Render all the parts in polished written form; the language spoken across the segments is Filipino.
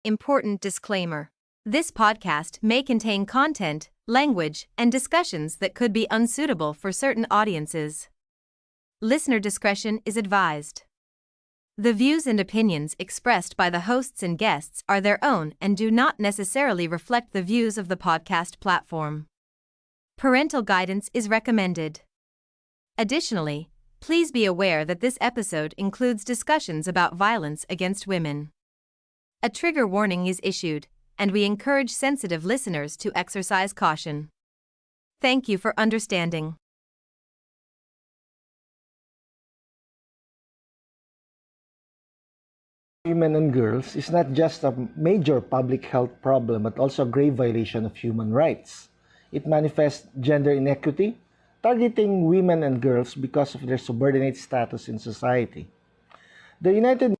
important disclaimer. This podcast may contain content, language, and discussions that could be unsuitable for certain audiences. Listener discretion is advised. The views and opinions expressed by the hosts and guests are their own and do not necessarily reflect the views of the podcast platform. Parental guidance is recommended. Additionally, please be aware that this episode includes discussions about violence against women. A trigger warning is issued, and we encourage sensitive listeners to exercise caution. Thank you for understanding. Women and girls is not just a major public health problem but also a grave violation of human rights. It manifests gender inequity, targeting women and girls because of their subordinate status in society. The United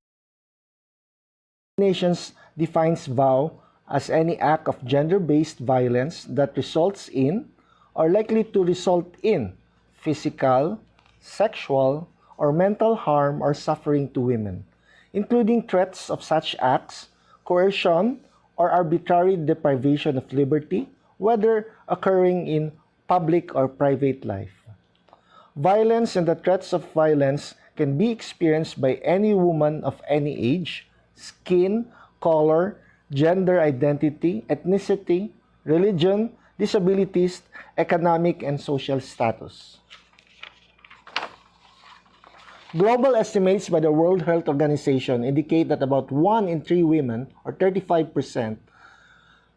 Nations defines VOW as any act of gender-based violence that results in or likely to result in physical, sexual, or mental harm or suffering to women, including threats of such acts, coercion, or arbitrary deprivation of liberty, whether occurring in public or private life. Violence and the threats of violence can be experienced by any woman of any age, skin, color, gender identity, ethnicity, religion, disabilities, economic and social status. Global estimates by the World Health Organization indicate that about 1 in 3 women, or 35%,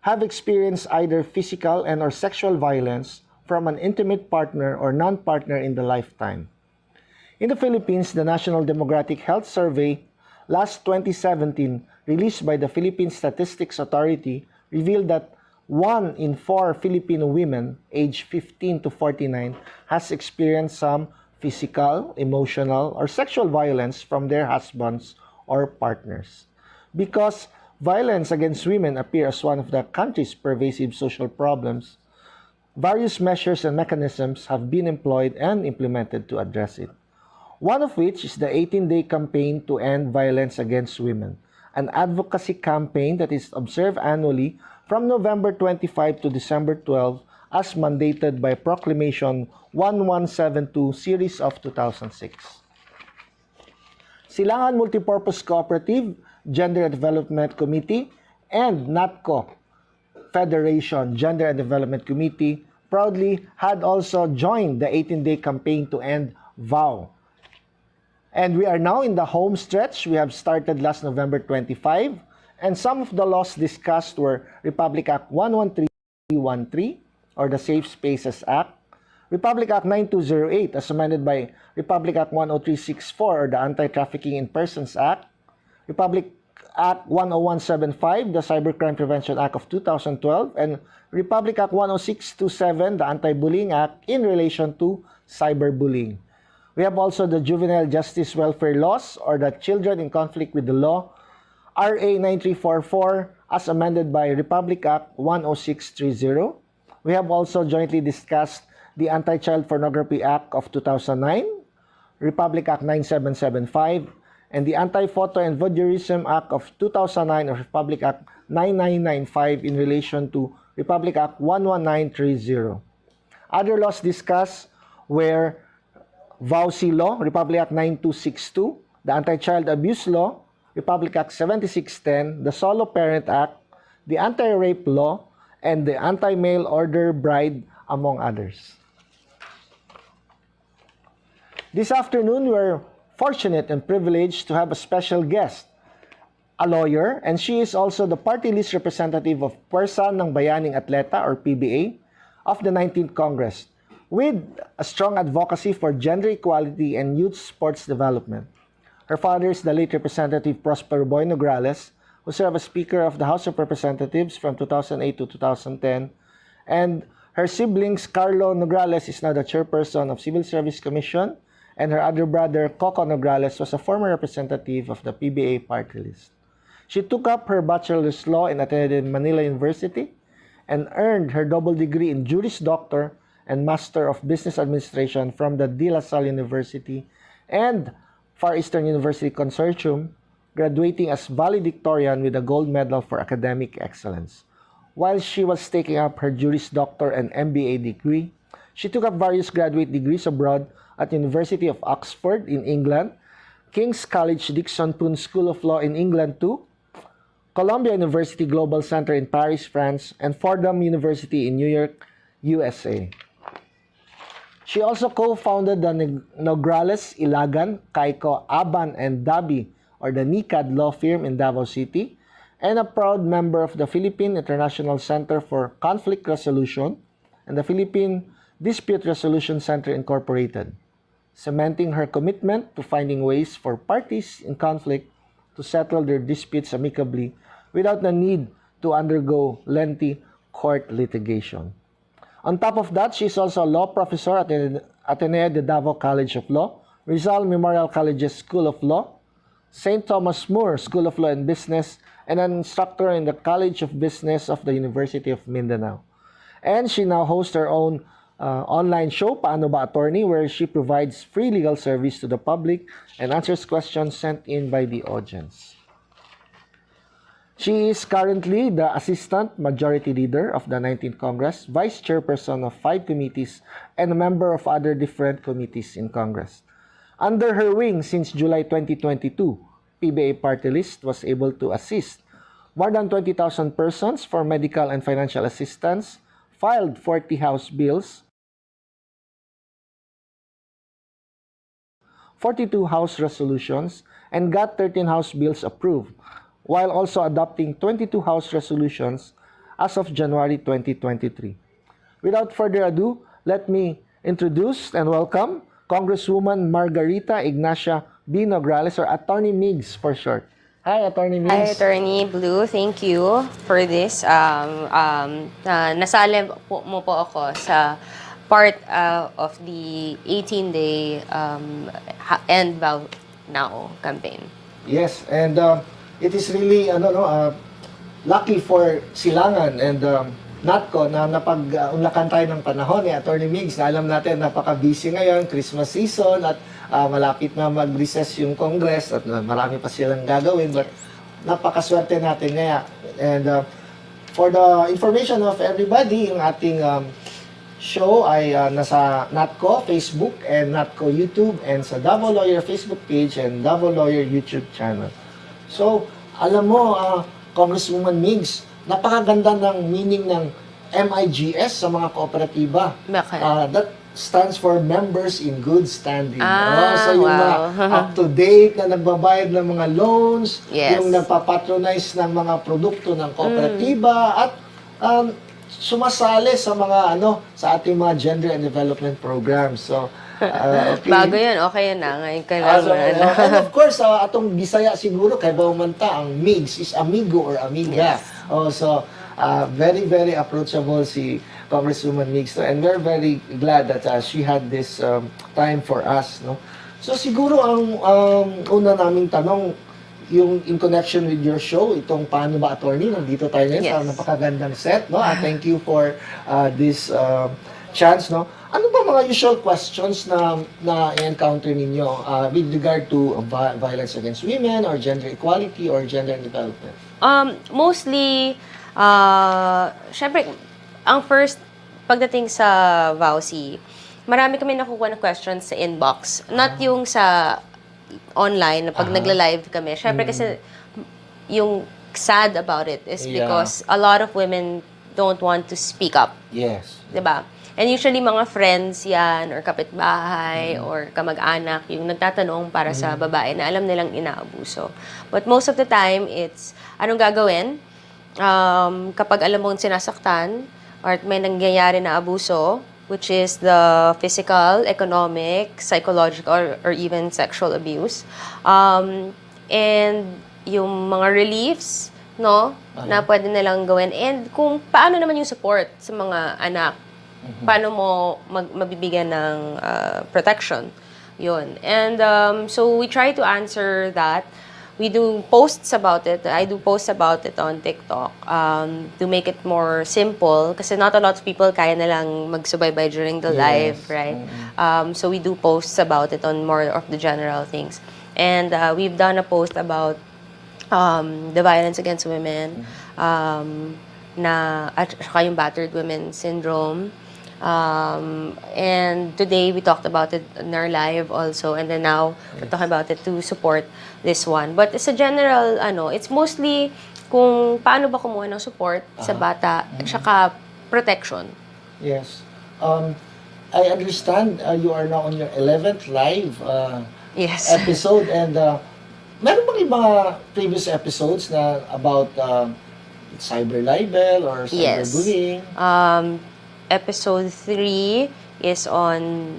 have experienced either physical and/or sexual violence from an intimate partner or non-partner in the lifetime. In the Philippines, the National Demographic Health Survey, last 2017, released by the Philippine Statistics Authority, revealed that 1 in 4 Filipino women aged 15 to 49 has experienced some physical, emotional, or sexual violence from their husbands or partners. Because violence against women appears as one of the country's pervasive social problems, various measures and mechanisms have been employed and implemented to address it. One of which is the 18-day campaign to end violence against women, an advocacy campaign that is observed annually from November 25 to December 12 as mandated by Proclamation 1172 Series of 2006. Silangan Multipurpose Cooperative, Gender and Development Committee, and NATCO Federation Gender and Development Committee proudly had also joined the 18-day campaign to end VOW. And we are now in the home stretch. We have started last November 25, and some of the laws discussed were Republic Act 11313, or the Safe Spaces Act, Republic Act 9208, as amended by Republic Act 10364, or the Anti-Trafficking in Persons Act, Republic Act 10175, the Cybercrime Prevention Act of 2012, and Republic Act 10627, the Anti-Bullying Act, in relation to cyberbullying. We have also the Juvenile Justice Welfare Laws, or the Children in Conflict with the Law, RA 9344, as amended by Republic Act 10630. We have also jointly discussed the Anti-Child Pornography Act of 2009, Republic Act 9775, and the Anti-Photo and Voyeurism Act of 2009, or Republic Act 9995, in relation to Republic Act 11930. Other laws discussed were VOWC Law, Republic Act 9262, the Anti-Child Abuse Law, Republic Act 7610, the Solo Parent Act, the Anti-Rape Law, and the Anti-Mail Order Bride, among others. This afternoon, we're fortunate and privileged to have a special guest, a lawyer, and she is also the party list representative of Pwersa ng Bayaning Atleta, or PBA, of the 19th Congress, with a strong advocacy for gender equality and youth sports development. Her father is the late Representative Prosper Boy Nograles, who served as Speaker of the House of Representatives from 2008 to 2010, and her siblings Carlo Nograles is now the chairperson of Civil Service Commission, and her other brother Coco Nograles was a former representative of the PBA party list. She took up her bachelor's law and attended Manila University and earned her double degree in Juris Doctor and Master of Business Administration from the De La Salle University and Far Eastern University Consortium, graduating as valedictorian with a gold medal for academic excellence. While she was taking up her Juris Doctor and MBA degree, she took up various graduate degrees abroad at University of Oxford in England, King's College Dixon Poon School of Law in England too, Columbia University Global Center in Paris, France, and Fordham University in New York, USA. She also co-founded the Nograles, Ilagan, Kaiko, Aban, and Dabi, or the NICAD law firm in Davao City, and a proud member of the Philippine International Center for Conflict Resolution and the Philippine Dispute Resolution Center Incorporated, cementing her commitment to finding ways for parties in conflict to settle their disputes amicably without the need to undergo lengthy court litigation. On top of that, she is also a law professor at the Ateneo de Davao College of Law, Rizal Memorial College's School of Law, St. Thomas More School of Law and Business, and an instructor in the College of Business of the University of Mindanao. And she now hosts her own online show, Paano Ba Attorney, where she provides free legal service to the public and answers questions sent in by the audience. She is currently the Assistant Majority Leader of the 19th Congress, Vice Chairperson of 5 committees, and a member of other different committees in Congress. Under her wing since July 2022, PBA Party List was able to assist more than 20,000 persons for medical and financial assistance, filed 40 House bills, 42 House resolutions, and got 13 House bills approved, while also adopting 22 House resolutions as of January 2023. Without further ado, let me introduce and welcome Congresswoman Margarita Ignacia B. Nograles, or Atty. Migs for short. Hi, Atty. Migs. Hi, Attorney Blue. Thank you for this. Nasali mo po ako sa part of the 18-day End Vow Now campaign. Yes, and it is really lucky for Silangan and NATCO na napag-unlakan tayo ng panahon ni Atty. Migs, na alam natin napaka-busy ngayon, Christmas season, at malapit na mag-recess yung Congress at marami pa silang gagawin, but napakaswerte natin ngayon. And for the information of everybody, yung ating show ay nasa NATCO Facebook and NATCO YouTube, and sa Davao Lawyer Facebook page and Davao Lawyer YouTube channel. So, alam mo, Congresswoman Migs, napakaganda ng meaning ng MIGS sa mga kooperatiba. That stands for Members in Good Standing. So yung mga up-to-date na nagbabayad ng mga loans, yung nagpapatronize ng mga produkto ng kooperatiba, at sumasali sa mga sa ating mga gender and development programs. So okay. Bago yun, okay na. Ngayon ka lang. And of course, atong Bisaya siguro, kay Baumanta, ang Migs is amigo or amiga. Yes. So, very, very approachable si Congresswoman Migs. And we're very glad that she had this time for us. No? So, siguro ang una naming tanong, yung in connection with your show, itong Paano Ba Attorney, nandito tayo ngayon sa napakagandang set. No? Thank you for this chance. No? Ano ba mga usual questions na encounter ninyo with regard to violence against women or gender equality or gender development? Mostly, syempre, ang first, pagdating sa VAUC, marami kami nakukuha na questions sa inbox. Not yung sa online, na pag nagla-live kami. Syempre kasi, yung sad about it is because a lot of women don't want to speak up. Yes. Diba? And usually, mga friends yan, or kapitbahay, or kamag-anak, yung nagtatanong para sa babae na alam nilang inaabuso. But most of the time, it's, anong gagawin? Kapag alam mong sinasaktan, or may nangyayari na abuso, which is the physical, economic, psychological, or even sexual abuse. And yung mga reliefs, no, na pwede nilang gawin. And kung paano naman yung support sa mga anak, paano mo mabibigyan ng protection. Yun. And so we try to answer that. We do posts about it. I do posts about it on TikTok to make it more simple. Kasi not a lot of people kaya na lang magsubaybay during the live, right? So we do posts about it on more of the general things. And we've done a post about the violence against women, at saka yung battered women syndrome. And today we talked about it in our live also, and then now we're talking about it to support this one. But it's a general, it's mostly kung paano ba kumuha ng support sa bata, at saka protection. Yes. I understand you are now on your 11th live Yes. episode, and meron bang mga previous episodes na about cyber libel or cyberbullying? Episode 3 is on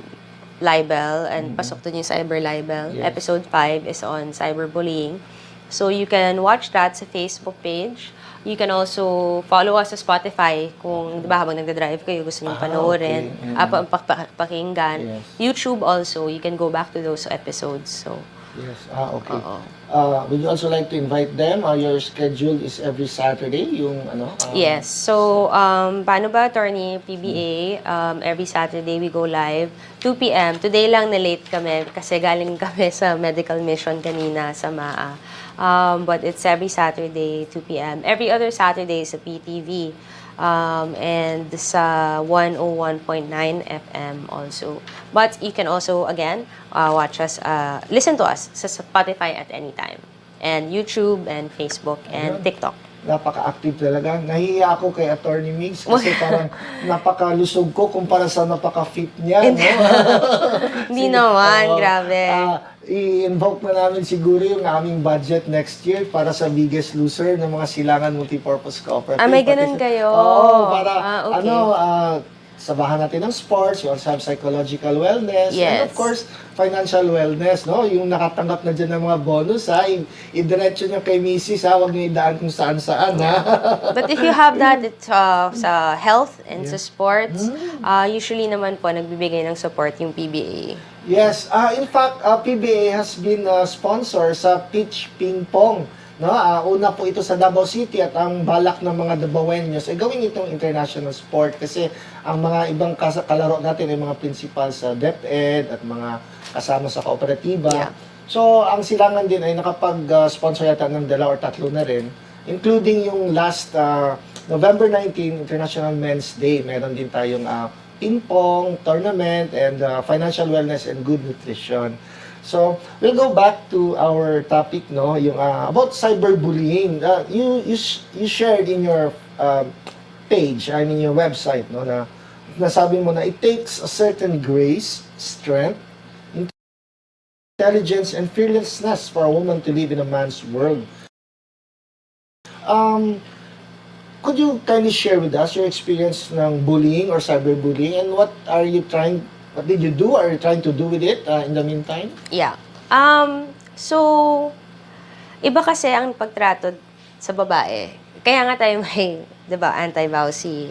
libel and pasok dun yung cyber libel. Yes. Episode 5 is on cyberbullying. So you can watch that sa Facebook page. You can also follow us sa Spotify kung, di ba, habang nagda-drive kayo, gusto nyo panoorin, okay. pakinggan. Yes. YouTube also, you can go back to those episodes. So, Yes. Okay. Would you also like to invite them? Your schedule is every Saturday, yung ano? yes. So, paano ba, Attorney PBA, every Saturday we go live, 2 p.m. Today lang na late kami kasi galing kami sa medical mission kanina sa MAA. But it's every Saturday, 2 p.m. Every other Saturday sa PTV. And sa 101.9 FM also. But you can also, again, watch us, listen to us sa Spotify at any time. And YouTube, and Facebook, and TikTok. Napaka-active talaga. Nahihiya ako kay Atty. Migs kasi parang napaka-lusog ko kumpara sa napaka-fit niya. No? Hindi naman, grabe. I-invoke na namin siguro yung aming budget next year para sa Biggest Loser ng mga silangan multipurpose cooperative. May ganun kayo. Oo, para okay. sabahan natin ng sports, we also have psychological wellness, Yes. and of course, financial wellness, no? Yung nakatanggap na dyan ng mga bonus, ha? I-diretso nyo kay Mrs., ha? Huwag nyo idaan kung saan-saan, ha? But if you have that, it's sa health and sa sports, usually naman po, nagbibigay ng support yung PBA. Yes. In fact, PBA has been a sponsor sa Pitch Ping Pong. No, una po ito sa Davao City at ang balak ng mga Davaoenos ay gawin itong international sport kasi ang mga ibang kalaro natin ay mga principal sa DepEd at mga kasama sa kooperatiba. Yeah. So, ang silangan din ay nakapag-sponsor yata ng 2 or 3 na rin, including yung last November 19, International Men's Day. Meron din tayong ping-pong tournament and financial wellness and good nutrition. So, we'll go back to our topic, no, yung about cyberbullying. You shared in your page, I mean your website, no, na nasabi mo na it takes a certain grace, strength, intelligence, and fearlessness for a woman to live in a man's world. Could you kindly share with us your experience ng bullying or cyberbullying, and what did you do? Are you trying to do with it in the meantime? Yeah. So, iba kasi ang pagtrato sa babae. Kaya nga tayo may, di ba, anti-vowsy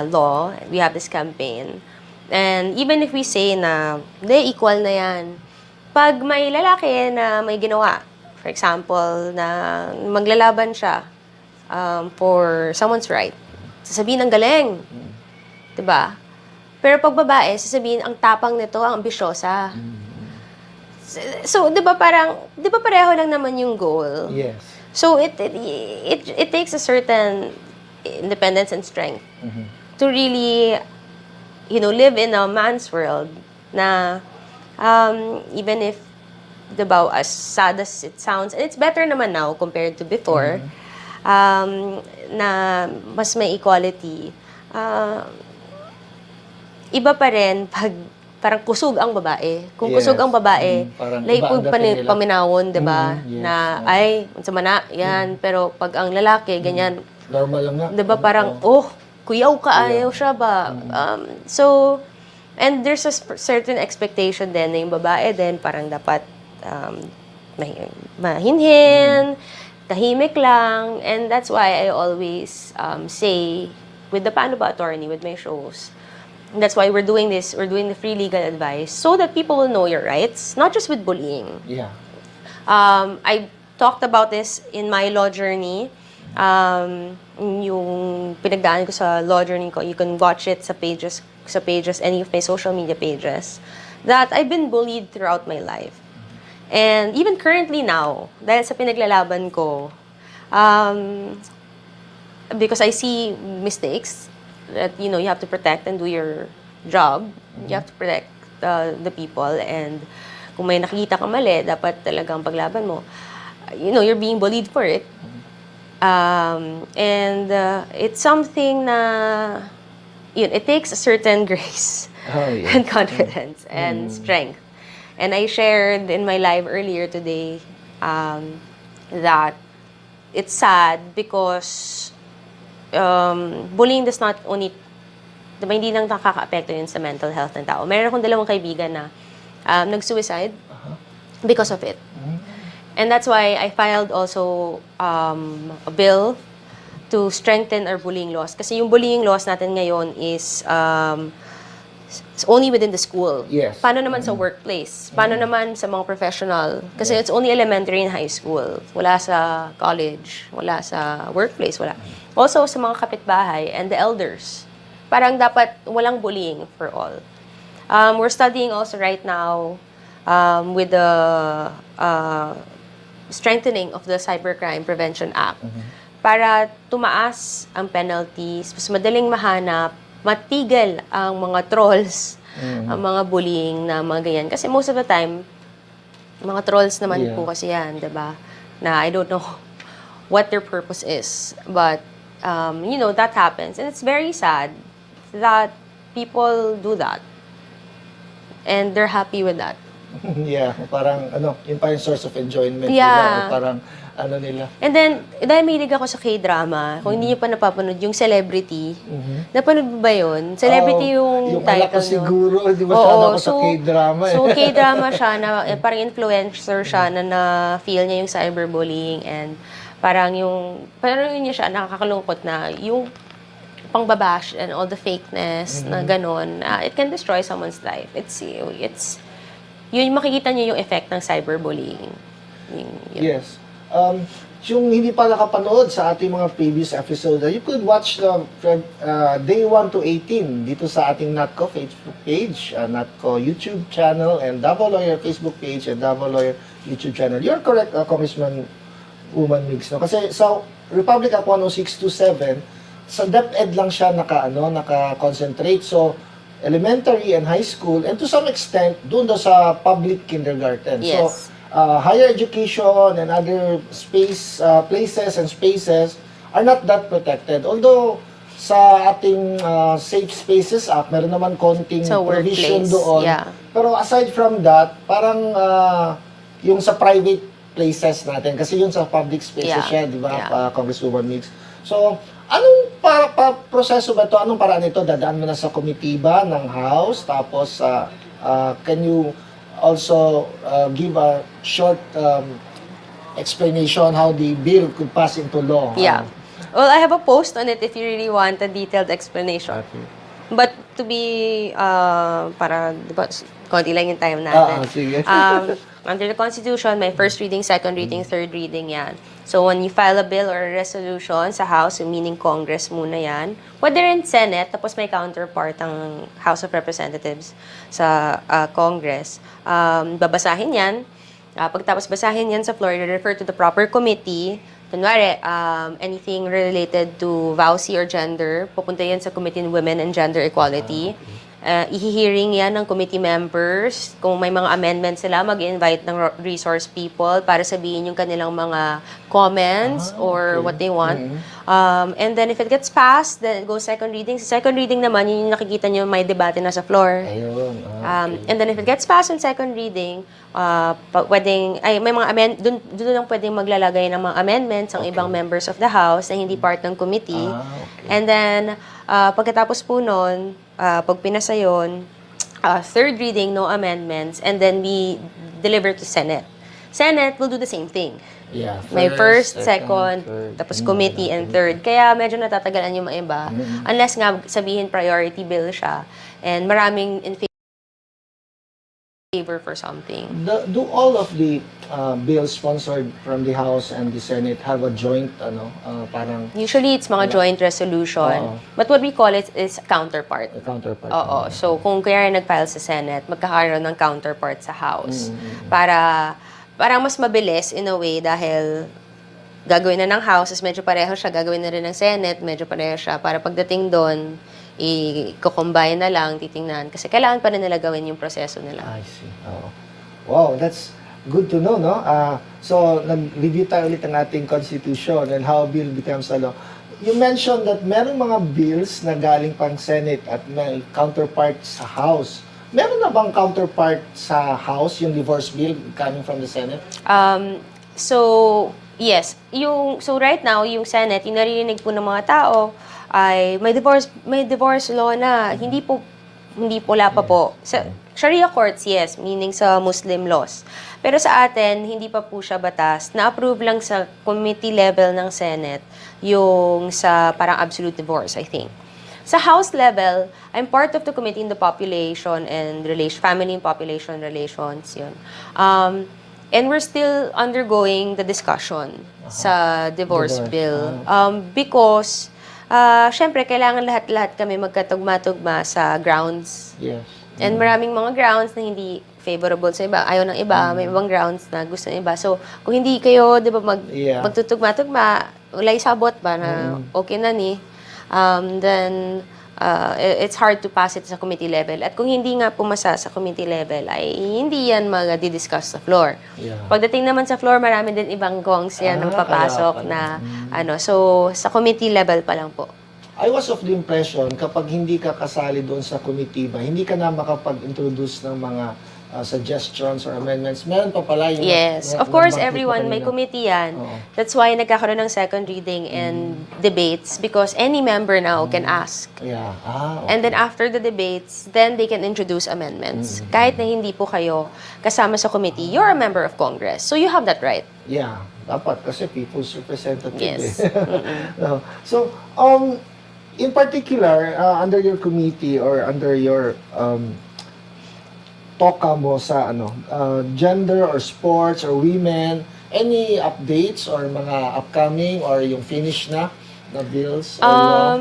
law. We have this campaign. And even if we say na, hindi, equal na yan. Pag may lalaki na may ginawa, for example, na maglalaban siya for someone's right, sasabihin ng galing. Di ba? Pero pag babae, sasabihin, ang tapang nito, ang ambisyosa. So, di ba pareho lang naman yung goal? Yes. So, it takes a certain independence and strength to really, live in a man's world na even if, di ba, as sad as it sounds, and it's better naman now compared to before, na mas may equality, iba pa rin pag parang kusog ang babae. Kung kusog ang babae, laipog paminawon, di ba? Yes. Na, ay, sama na, yan. Pero pag ang lalaki, ganyan. Normal lang nga. Di ba parang, kuyaw ka, ayaw siya ba? So, and there's a certain expectation din na yung babae din, parang dapat mahinhin, tahimik lang. And that's why I always say, with the Paano Ba Attorney, with my shows, that's why we're doing this. We're doing the free legal advice so that people will know your rights, not just with bullying. Yeah. I talked about this in my law journey. Yung pinagdaan ko sa law journey ko, you can watch it sa pages, any of my social media pages, that I've been bullied throughout my life. And even currently now, dahil sa pinaglalaban ko, um, because I see mistakes that, you know, you have to protect and do your job. You have to protect the people, and kung may nakikita ka mali, dapat talagang paglaban mo. You know, you're being bullied for it. And it's something na, yun, it takes a certain grace and confidence and strength. And I shared in my live earlier today that it's sad because bullying does not only, diba, hindi lang nakaka-apekto yun sa mental health ng tao. Meron akong dalawang kaibigan na nag-suicide because of it. And that's why I filed also a bill to strengthen our bullying laws. Kasi yung bullying laws natin ngayon is it's only within the school. Yes. Paano naman sa workplace? Paano naman sa mga professional? Kasi it's only elementary and high school. Wala sa college. Wala sa workplace. Wala. Also sa mga kapitbahay and the elders. Parang dapat walang bullying for all. We're studying also right now with the strengthening of the Cybercrime Prevention Act para tumaas ang penalties, mas madaling mahanap, matigil ang mga trolls, ang mga bullying na mga ganyan. Kasi most of the time, mga trolls naman po kasi yan, diba? Na I don't know what their purpose is. But, you know, that happens. And it's very sad that people do that. And they're happy with that. Yeah, parang yun pa yung source of enjoyment Yeah. nila. Parang nila. And then, dahil mahilig ako sa K-drama, kung hindi nyo pa napapanood, yung Celebrity, napanood mo ba yun? Celebrity yung title anak ko nun. siguro, di ba siya ako sa K-drama So, K-drama siya, na, parang influencer siya na feel niya yung cyberbullying, and parang yun niya siya, nakakalungkot na yung pangbabash and all the fakeness na ganon, it can destroy someone's life. It's yun, makikita niyo yung effect ng cyberbullying. Yun. Yes. Yung hindi pa nakapanood sa ating mga previous episode, you could watch the day 1 to 18 dito sa ating NATCO Facebook page, NATCO YouTube channel, and Davao Lawyer Facebook page, and Davao Lawyer YouTube channel. You're correct, Congressman Woman Migs, no? Kasi sa Republic Act 10627, sa DepEd lang siya naka-concentrate. So, elementary and high school, and to some extent, doon daw sa public kindergarten. Yes. So, higher education and other places and spaces are not that protected. Although, sa ating Safe Spaces Act, meron naman konting provision doon. Yeah. Pero aside from that, parang yung sa private places natin, kasi yun sa public spaces siya, di ba, Congresswoman Migs? So, anong proseso ba ito? Anong paraan ito? Dadaan mo na sa committee ba ng House? Tapos, can you also give a short explanation how the bill could pass into law? Yeah. Well, I have a post on it if you really want a detailed explanation. Okay. But to be, para, di ba, konti lang yung time natin. Sige. Under the Constitution, may first reading, second reading, third reading yan. So, when you file a bill or a resolution sa House, meaning Congress muna yan, whether in Senate, tapos may counterpart ang House of Representatives sa Congress, babasahin yan. Pagtapos basahin yan sa floor, refer to the proper committee. Kunwari, anything related to VAUSI or gender, pupunta yan sa Committee on Women and Gender Equality. Ihihearing yan ng committee members. Kung may mga amendments sila, mag-invite ng resource people para sabihin yung kanilang mga comments or what they want. And then if it gets passed, then it goes second reading. Sa second reading naman, yun yung nakikita nyo may debate na sa floor. Ayun. And then if it gets passed on second reading, may mga doon lang pwedeng maglalagay ng mga amendments ang ibang members of the House na hindi part ng committee. And then, pagkatapos po nun, pag pinasa yun, third reading, no amendments, and then we deliver to Senate. Senate will do the same thing. Yeah, May first, second, third. tapos committee, and third. Kaya medyo natatagalan yung mga iba. Unless nga sabihin priority bill siya. And maraming in favor for something. Do all of the bills sponsored from the House and the Senate have a joint, parang Usually, it's mga joint resolution. But what we call it is counterpart. counterpart? Oo. So, kung kaya nag-file sa Senate, magkakaroon ng counterpart sa House. Para parang mas mabilis in a way dahil gagawin na ng House, medyo pareho siya, gagawin na rin ng Senate, medyo pareho siya, para pagdating doon, i-combine na lang, titingnan. Kasi kailangan pa rin nila gawin yung proseso nila. I see. Oh. Wow, that's good to know, no? So, nag-review tayo ulit ang ating Constitution and how a bill becomes a law. You mentioned that merong mga bills na galing pang Senate at may counterpart sa House. Meron na bang counterpart sa House, yung divorce bill coming from the Senate? So, yes. So right now, yung Senate, yung narinig po ng mga tao, ay may divorce law na hindi po wala pa po. Sa Sharia courts, yes, meaning sa Muslim laws. Pero sa atin, hindi pa po siya batas. Na-approve lang sa committee level ng Senate yung sa parang absolute divorce, I think. Sa House level, I'm part of the Committee in the Population and Family and Population Relations, yun. And we're still undergoing the discussion sa divorce bill. Because syempre, kailangan lahat-lahat kami magkatugma-tugma sa grounds. Yes. And maraming mga grounds na hindi favorable sa iba. Ayaw ng iba. May ibang grounds na gusto ng iba. So, kung hindi kayo, di ba, magtutugma-tugma, wala isabot ba na okay na ni, then it's hard to pass it sa committee level. At kung hindi nga pumasa sa committee level, ay hindi yan mag-discuss sa floor. Yeah. Pagdating naman sa floor, marami din ibang gongs yan ng papasok na so sa committee level pa lang po. I was of the impression, kapag hindi ka kasali doon sa committee ba, hindi ka na makapag-introduce ng mga suggestions or amendments. Meron pa pala yung... Yes. Of course, everyone, may committee yan. That's why nagkakaroon ng second reading and debates because any member now can ask. Yeah. Okay. And then after the debates, then they can introduce amendments. Kahit na hindi po kayo kasama sa committee, you're a member of Congress. So you have that right. Yeah. Dapat kasi people's representative. Yes. So, in particular, under your committee or under your toka mo sa gender or sports or women, any updates or mga upcoming or yung finish na bills or law?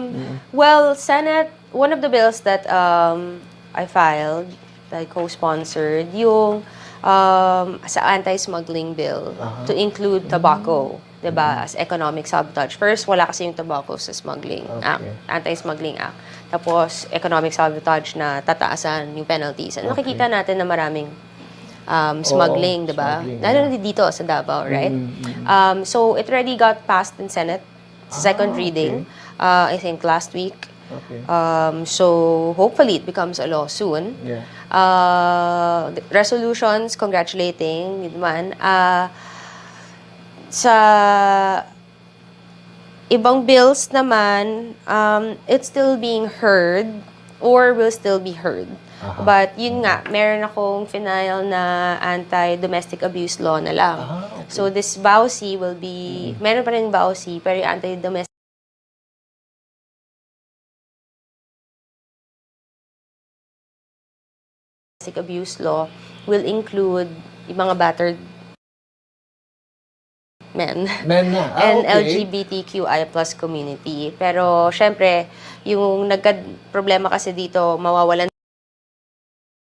Well, Senate, one of the bills that I filed, that I co-sponsored, yung sa anti-smuggling bill to include tobacco, diba, as economic sabotage. First, wala kasi yung tobacco sa smuggling act, anti-smuggling act. Tapos, economic sabotage na tataasan yung penalties. And nakikita natin na maraming smuggling, diba? Lalo na dito sa Davao, right? So, it already got passed in Senate sa second reading, I think last week. Okay. So, hopefully, it becomes a law soon. Yeah. Resolutions, congratulating, naman. Sa ibang bills naman, it's still being heard or will still be heard. But yun nga, meron akong final na anti-domestic abuse law na lang. So this VAUC will be, meron pa rin VAUC, pero yung anti-domestic abuse law will include yung mga battered men na. and Okay. LGBTQI plus community. Pero, syempre, yung problema kasi dito, mawawalan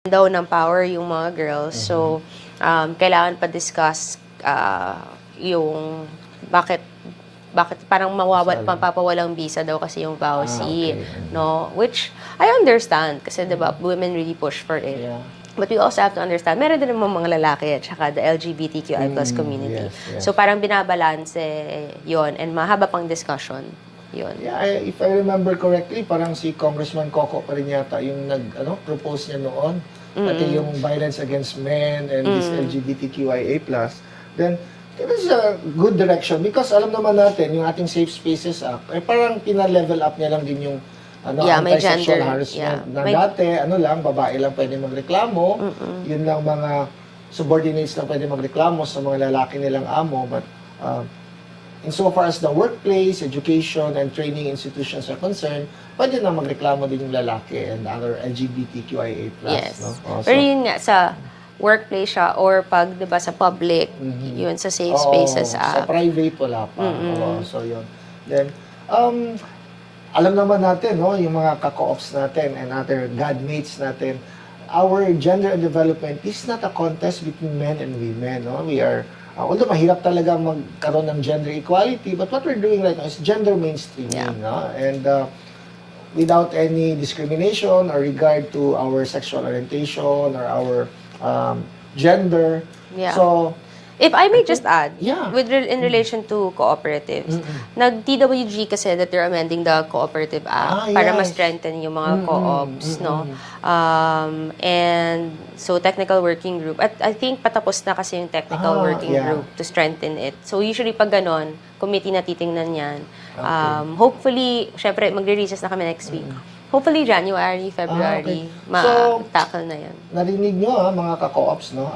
daw ng power yung mga girls. So, kailangan pa discuss yung bakit parang mapapawalang visa daw kasi yung VAUC, no? Which, I understand, kasi diba, women really push for it. Yeah. But we also have to understand, meron din naman mga lalaki at saka the LGBTQI plus community. Yes. So parang binabalance yon and mahaba pang discussion yon. Yeah, if I remember correctly, parang si Congressman Coco pa rin yata yung propose niya noon. Pati yung violence against men and this LGBTQIA+. Then, it is a good direction because alam naman natin, yung ating Safe Spaces Act, ay parang pina-level up niya lang din yung may anti-sexual gender. harassment na dati, babae lang pwede magreklamo, yun lang mga subordinates lang pwede magreklamo sa mga lalaki nilang amo, but insofar as the workplace, education, and training institutions are concerned, pwede na magreklamo din yung lalaki and other LGBTQIA+. Yes. No? Pero yun nga, sa workplace siya or pag, diba, sa public, yun sa Safe Spaces Sa Act. private, wala pa. So, yun. Then, alam naman natin, no, yung mga kako-ops natin and other godmates natin, our gender and development is not a contest between men and women. No? We are, although mahirap talaga magkaroon ng gender equality, but what we're doing right now is gender mainstreaming. Yeah. No? And without any discrimination or regard to our sexual orientation or our gender. Yeah. So, If I may just add, Yeah. in relation to cooperatives, nag-TWG kasi that they're amending the Cooperative Act para yes. ma-strengthen yung mga co-ops, no? And so technical working group, at I think patapos na kasi yung technical working yeah. group to strengthen it. So usually pag ganon, committee na titingnan yan. Okay. Hopefully, syempre magre-recess na kami next week. Hopefully January, February, So, ma-tackle na yan. narinig nyo mga ka-co-ops, no?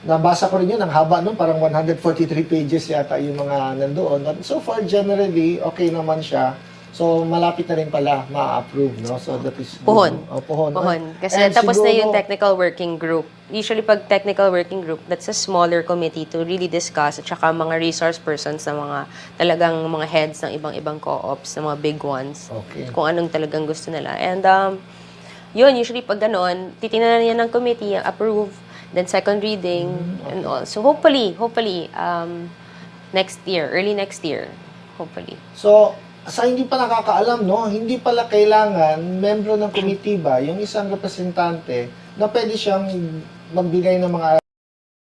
Nabasa ko rin yun, ang haba nun, parang 143 pages yata yung mga nandoon. But so far, generally, okay naman siya. So, malapit na rin pala ma-approve, no? So, that is good. Puhon. Puhon. Kasi And tapos siguro, na yung technical working group. Usually, pag technical working group, that's a smaller committee to really discuss at saka mga resource persons na mga talagang mga heads ng ibang-ibang co-ops, ng mga big ones. Okay. Kung anong talagang gusto nila. And yun, usually pag ganon, titingnan na yan ng committee, approve, then second reading, and all. So hopefully, next year, early next year, hopefully. So, sa hindi pa nakakaalam, no, hindi pala kailangan membro ng committee ba, yung isang representante, na pwede siyang magbigay ng mga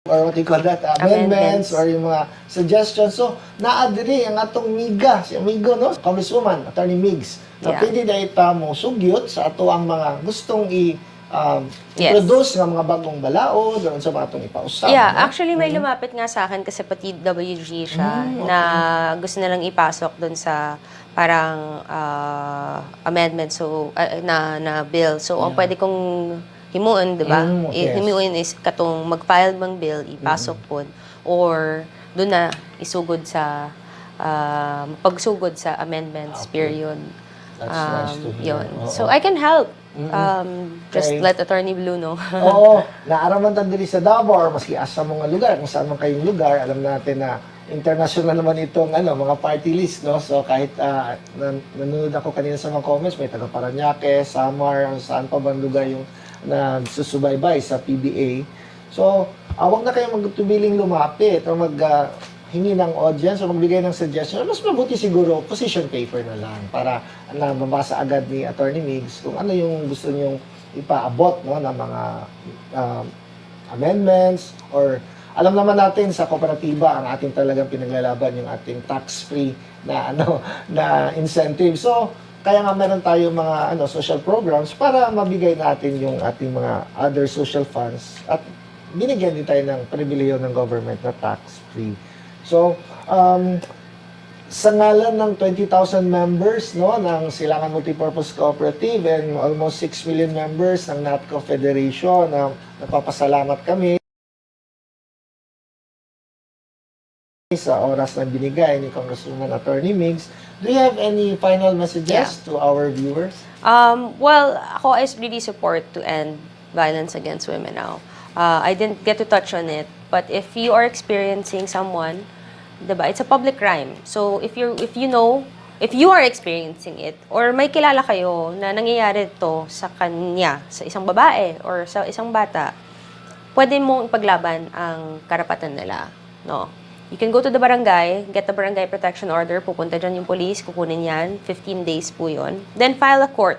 or what you call that, amendments or yung mga suggestions. So, naadiri ang atong miga, si amigo, no, Congresswoman, Atty. Migs, na pwede na itamo sugyot sa ato ang mga gustong introduce ng mga bagong balao doon sa mga itong ipausap. Yeah, no? actually may lumapit nga sa akin kasi pati WG siya na gusto nilang ipasok doon sa parang amendment so na bill. So ang pwede kong himuon, 'di ba? Yes. Himuon is katong mag-file mang bill, ipasok po or doon na isugod sa pagsugod sa amendments period. That's nice to hear. Yun. So I can help. Just Okay. let Attorney Blue know. Oo, naaraman tan diri sa Davao or maski asa mga lugar, kung saan man kayong lugar, alam natin na international naman itong mga party list, no? So kahit nanonood ako kanina sa mga comments, may taga Parañaque, Samar, saan pa bang lugar yung nagsusubaybay sa PBA. So, wag na kayong magtubiling lumapit o hingi ng audience o magbigay ng suggestion. Mas mabuti siguro position paper na lang para mabasa agad ni Atty. Migs kung ano yung gusto niyong ipaabot, no, ng mga amendments or alam naman natin sa kooperatiba ang ating talagang pinaglalaban yung ating tax-free na na incentive. So, kaya nga meron tayong mga social programs para mabigay natin yung ating mga other social funds at binigyan din tayo ng pribilehiyo ng government na tax-free. So, sa ngalan ng 20,000 members, no, ng Silangan Multipurpose Cooperative and almost 6 million members ng NATCO Federation, napapasalamat kami sa oras na binigay ni Congresswoman Atty. Migs. Do you have any final messages to our viewers? Well, ako I really support to end violence against women now. I didn't get to touch on it, but if you are experiencing someone, diba, it's a public crime. So if you are experiencing it or may kilala kayo na nangyayari to sa kanya, sa isang babae or sa isang bata, pwede mong ipaglaban ang karapatan nila, no? You can go to the barangay, get the barangay protection order, pupunta dyan yung police, kukunin yan, 15 days po yun. Then file a court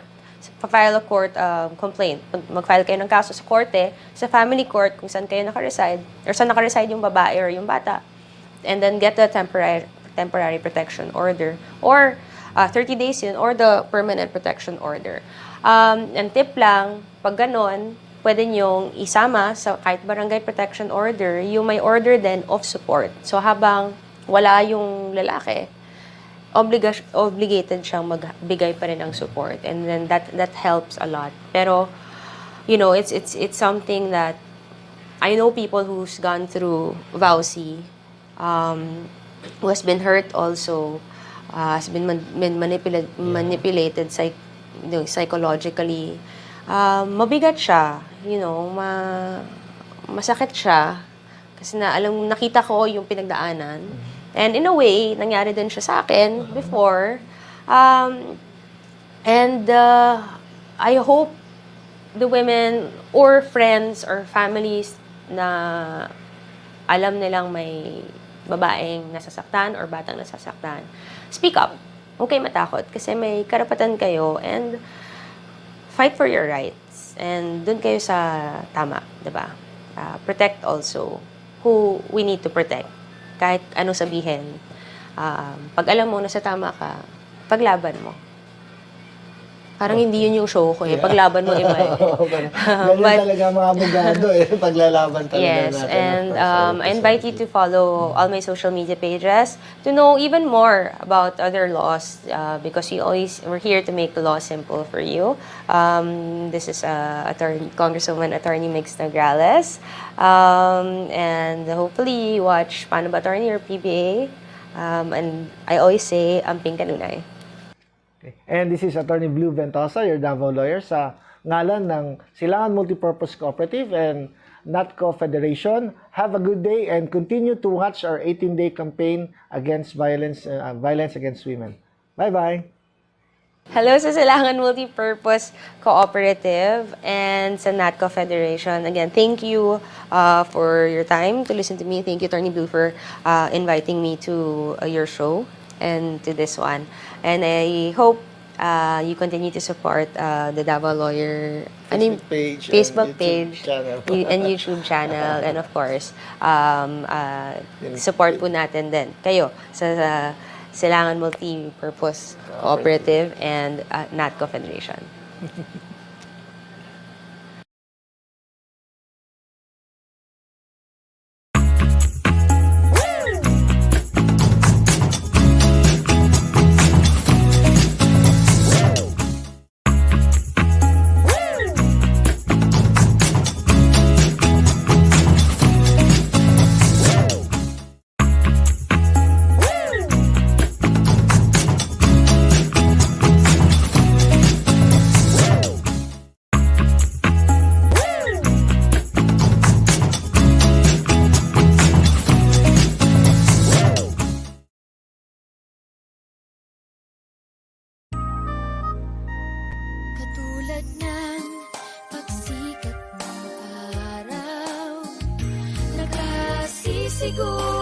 complaint. Mag-file kayo ng kaso sa korte, sa family court, kung saan kayo naka-reside, or saan naka-reside yung babae or yung bata. And then get the temporary protection order. Or 30 days yun, or the permanent protection order. And tip lang, pag ganon, pwede nyong isama sa kahit barangay protection order, yung may order then of support. So habang wala yung lalaki, obligated siyang magbigay pa rin ng support, and then that helps a lot. Pero it's something that I know people who's gone through VAUSI, who has been hurt also, has been manipulated psychologically. Mabigat siya, masakit siya kasi nakita ko yung pinagdaanan. And in a way, nangyari din siya sa akin before. And I hope the women or friends or families na alam nilang may babaeng nasasaktan or batang nasasaktan, speak up. Huwag kayo matakot kasi may karapatan kayo and fight for your rights. And dun kayo sa tama, diba? Protect also who we need to protect. Kahit ano sabihin, pag alam mo na sa tama ka, paglaban mo. Parang hindi yun yung show ko eh. Paglaban mo iba eh. Ganyan talaga mga abogado eh. Paglalaban talaga yes, natin. and I invite you to follow all my social media pages to know even more about other laws because we're here to make the law simple for you. This is Congresswoman Atty. Migs Nograles. And hopefully you watch Paano Ba Attorney or PBA. And I always say, amping kanunay. Okay. And this is Atty. Blue Ventosa, your Davao lawyer sa ngalan ng Silangan Multipurpose Cooperative and NATCO Federation. Have a good day and continue to watch our 18-day campaign against violence against women. Bye-bye! Hello sa Silangan Multipurpose Cooperative and sa NATCO Federation. Again, thank you for your time to listen to me. Thank you, Atty. Blue, for inviting me to your show and to this one. And I hope you continue to support the Davao Lawyer Facebook page and YouTube channel. And of course, support po natin din kayo sa Silangan Multipurpose Cooperative and NATCO Federation. Katulad ng pagsikat ng araw, nakasisiguro